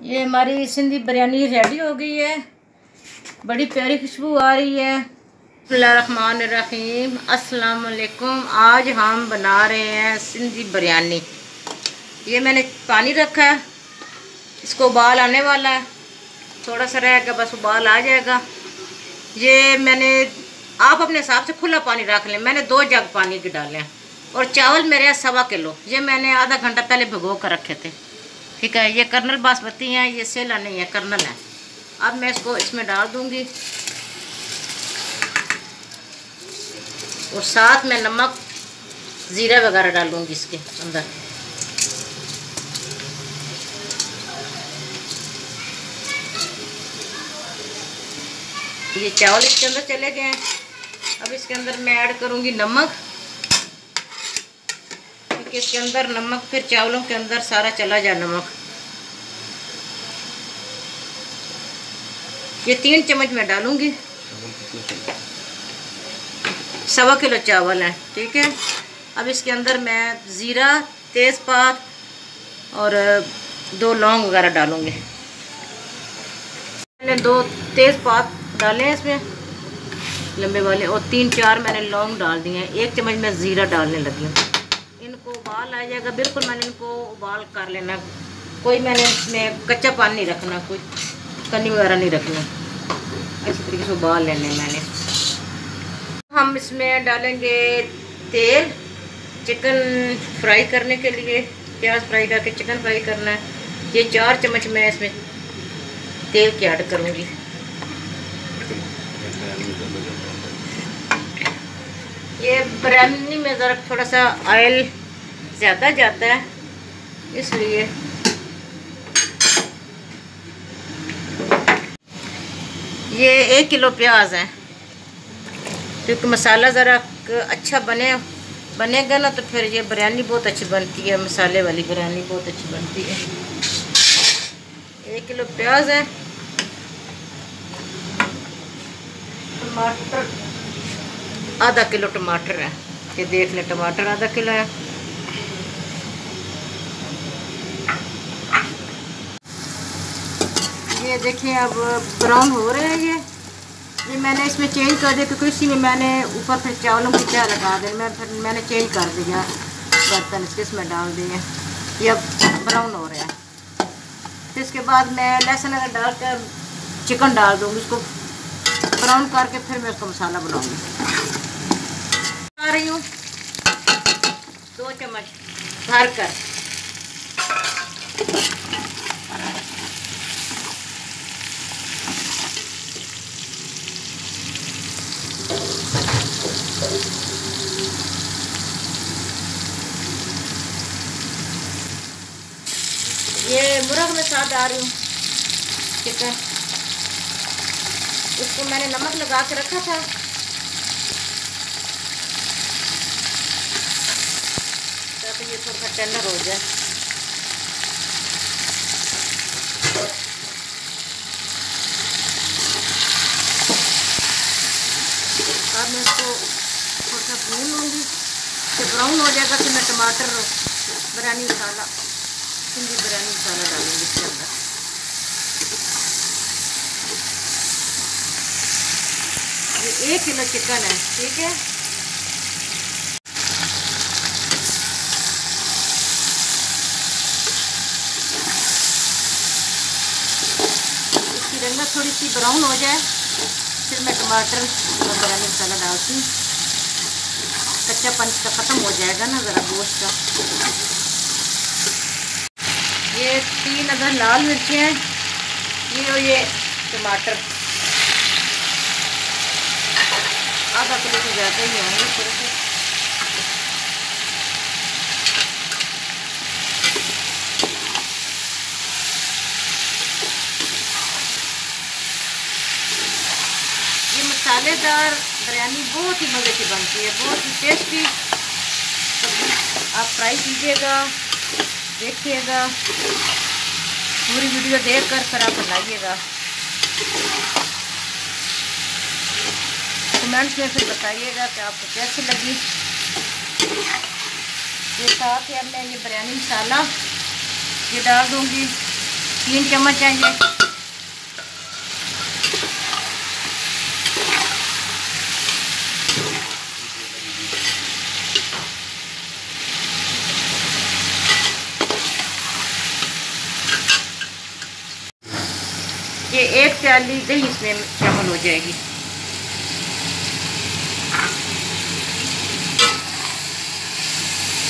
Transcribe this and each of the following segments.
ये हमारी सिंधी बिरयानी रेडी हो गई है। बड़ी प्यारी खुशबू आ रही है। बिस्मिल्लाहिर्रहमानिर्रहीम, अस्सलाम वालेकुम। आज हम बना रहे हैं सिंधी बिरयानी। ये मैंने पानी रखा है, इसको उबाल आने वाला है, थोड़ा सा रहेगा, बस उबाल आ जाएगा। ये मैंने आप अपने हिसाब से खुला पानी रख लें। मैंने 2 जग पानी के डाले हैं और चावल मेरे हैं 1.25 किलो। ये मैंने आधा घंटा पहले भिगो कर रखे थे। ठीक है, ये कर्नल बासमती हैं, ये सेला नहीं है, कर्नल है। अब मैं इसको इसमें डाल दूंगी और साथ में नमक ज़ीरा वगैरह डालूंगी इसके अंदर। ये चावल इसके अंदर चले गए हैं। अब इसके अंदर मैं ऐड करूंगी नमक, क्योंकि इसके अंदर नमक फिर चावलों के अंदर सारा चला जाए नमक। ये 3 चम्मच मैं डालूंगी। 1.25 किलो चावल है। ठीक है, अब इसके अंदर मैं ज़ीरा, तेज़पात और 2 लौंग वगैरह डालूंगी। मैंने 2 तेज़पात डाले हैं इसमें लंबे वाले, और 3-4 मैंने लौंग डाल दिए हैं। 1 चम्मच मैं ज़ीरा डालने लगी हूँ। इनको उबाल आ जाएगा, बिल्कुल मैंने इनको उबाल कर लेना। कोई मैंने इसमें कच्चा पानी नहीं रखना, कोई कनी वगैरह नहीं रखना, अच्छी तरीके से उबाल लेने मैंने। हम इसमें डालेंगे तेल, चिकन फ्राई करने के लिए, प्याज फ्राई करके चिकन फ्राई करना है। ये 4 चम्मच मैं इसमें तेल की ऐड करूँगी। ये बिरयानी में ज़रा थोड़ा सा ऑयल ज़्यादा जाता है, इसलिए ये 1 किलो प्याज है। क्योंकि मसाला ज़रा अच्छा बनेगा ना, तो फिर ये बिरयानी बहुत अच्छी बनती है। मसाले वाली बिरयानी बहुत अच्छी बनती है। 1 किलो प्याज है। टमाटर आधा किलो टमाटर है, ये देख लें, टमाटर आधा किलो है। ये देखिए अब ब्राउन हो रहे हैं। ये मैंने इसमें चेंज कर दिया, क्योंकि इसी में मैंने ऊपर फिर चावलों की चाय लगा दी। मैंने चेंज कर दिया, बर्तन इसमें डाल दिए। ये अब ब्राउन हो रहा है। फिर इसके बाद मैं लहसुन अगर डालकर चिकन डाल दूँगी, उसको ब्राउन करके फिर मैं उसका मसाला बनाऊँगी। आ रही हूँ 2 चम्मच भर कर। ये मुर्ग में साथ डाल रही हूँ चिकन। इसको मैंने नमक लगा के रखा था, ताकि ये थोड़ा सा टेंडर हो जाए। अब मैं इसको थोड़ा सा भून लूँगी, जब ब्राउन हो जाएगा फिर मैं टमाटर, बिरयानी मसाला, सिंधी बिरयानी मसाला डालूँगी इसके अंदर। ये 1 किलो चिकन है। ठीक है, इसकी रंगत थोड़ी सी ब्राउन हो जाए, फिर मैं टमाटर और बिरयानी मसाला डालती हूँ। कच्चा पंच का ख़त्म हो जाएगा ना ज़रा गोश्त का। ये 3 अदर लाल मिर्ची हैं, ये और ये टमाटर आधा किलो से ज़्यादा ही होंगे थोड़े से। ये मसालेदार बिरयानी बहुत ही मज़े की बनती है, बहुत ही टेस्टी। आप ट्राई कीजिएगा, देखिएगा, पूरी वीडियो देखकर फिर आप बनाइएगा। कमेंट्स में फिर बताइएगा कि आपको कैसी लगी। ये साथ ही अब मैं ये बिरयानी मसाला ये डाल दूँगी। 3 चम्मच है ये 1 प्याली दही इसमें शामिल हो जाएगी।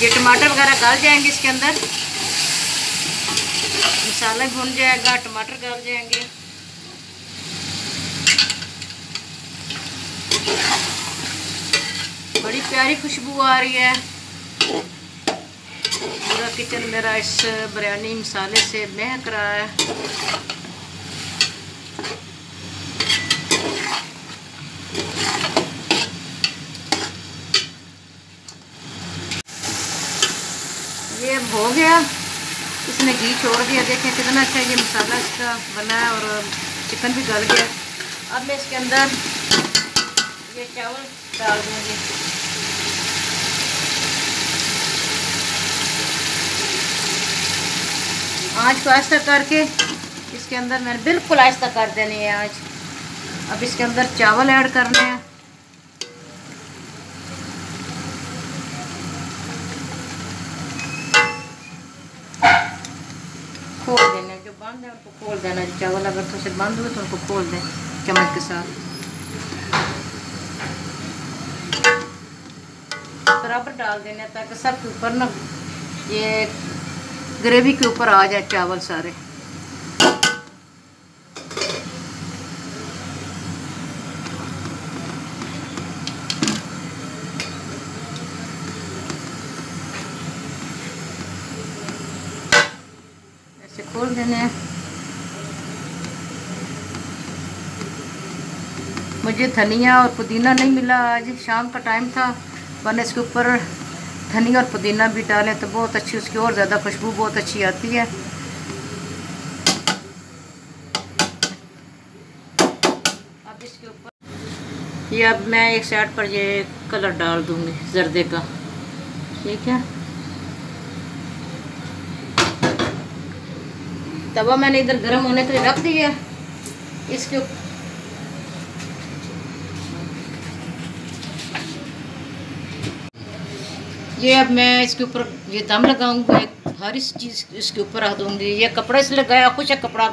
ये टमाटर वगैरह डाल जाएंगे इसके अंदर, मसाला भुन जाएगा, टमाटर डाल जाएंगे। बड़ी प्यारी खुशबू आ रही है, पूरा किचन मेरा इस बिरयानी मसाले से महक रहा है। ये अब हो गया, इसने घी छोड़ दिया। देखें कितना अच्छा ये मसाला इसका बना है और चिकन भी गल गया। अब मैं इसके अंदर ये चावल डाल दूँगी। आँच को आहिस्ता करके इसके अंदर मैंने बिल्कुल आहिस्ता कर देनी है आँच। अब इसके अंदर चावल ऐड करने हैं। खोल देना, जो बंद है उनको खोल देना। जो चावल अगर तो से बंद हुए तो उनको खोल दें चम्मच के साथ, बराबर डाल देना ताकि सब के ऊपर ना ये ग्रेवी के ऊपर आ जाए चावल सारे। ऐसे खोल देने हैं। मुझे धनिया और पुदीना नहीं मिला, आज शाम का टाइम था, वरना इसके ऊपर धनिया और पुदीना भी डालें तो बहुत अच्छी, उसकी और ज़्यादा खुशबू बहुत अच्छी आती है। अब इसके ऊपर ये अब मैं एक साइड पर ये कलर डाल दूँगी जर्दे का, ठीक है। तवा मैंने इधर गर्म होने के लिए रख दिया। इसके ये अब मैं इसके ऊपर ये दम लगाऊंगी, एक हर चीज़ इसके ऊपर रख दूंगी। ये कपड़ा इसलिए लगाया, कुछ है कपड़ा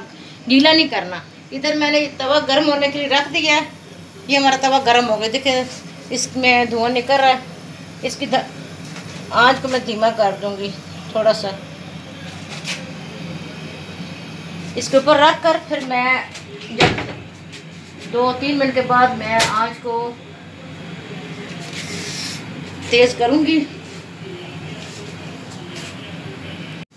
गीला नहीं करना। इधर मैंने तवा गर्म होने के लिए रख दिया। ये हमारा तवा गर्म हो गया, देखिए इसमें धुआं निकल रहा है। इसकी आँच को मैं धीमा कर दूंगी थोड़ा सा। इसके ऊपर रख कर फिर मैं जब 2-3 मिनट के बाद मैं आँच को तेज़ करूंगी।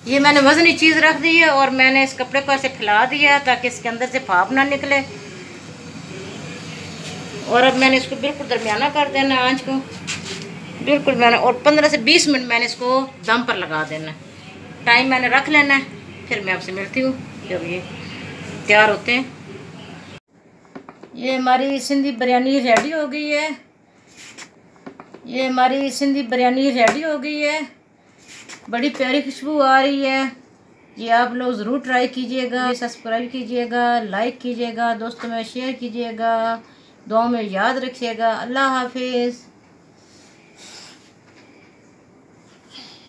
ये मैंने वज़नी चीज़ रख दी है और मैंने इस कपड़े को ऐसे फैला दिया ताकि इसके अंदर से भाप ना निकले। और अब मैंने इसको बिल्कुल दरमियाना कर देना आँच को, बिल्कुल मैंने, और 15 से 20 मिनट मैंने इसको दम पर लगा देना। टाइम मैंने रख लेना है, फिर मैं आपसे मिलती हूँ जब ये तैयार होते हैं। ये हमारी सिंधी बिरयानी रेडी हो गई है। ये हमारी सिंधी बिरयानी रेडी हो गई है, बड़ी प्यारी खुशबू आ रही है। ये आप लोग ज़रूर ट्राई कीजिएगा, सब्सक्राइब कीजिएगा, लाइक कीजिएगा, दोस्तों में शेयर कीजिएगा, दुआ में याद रखिएगा। अल्लाह हाफिज़।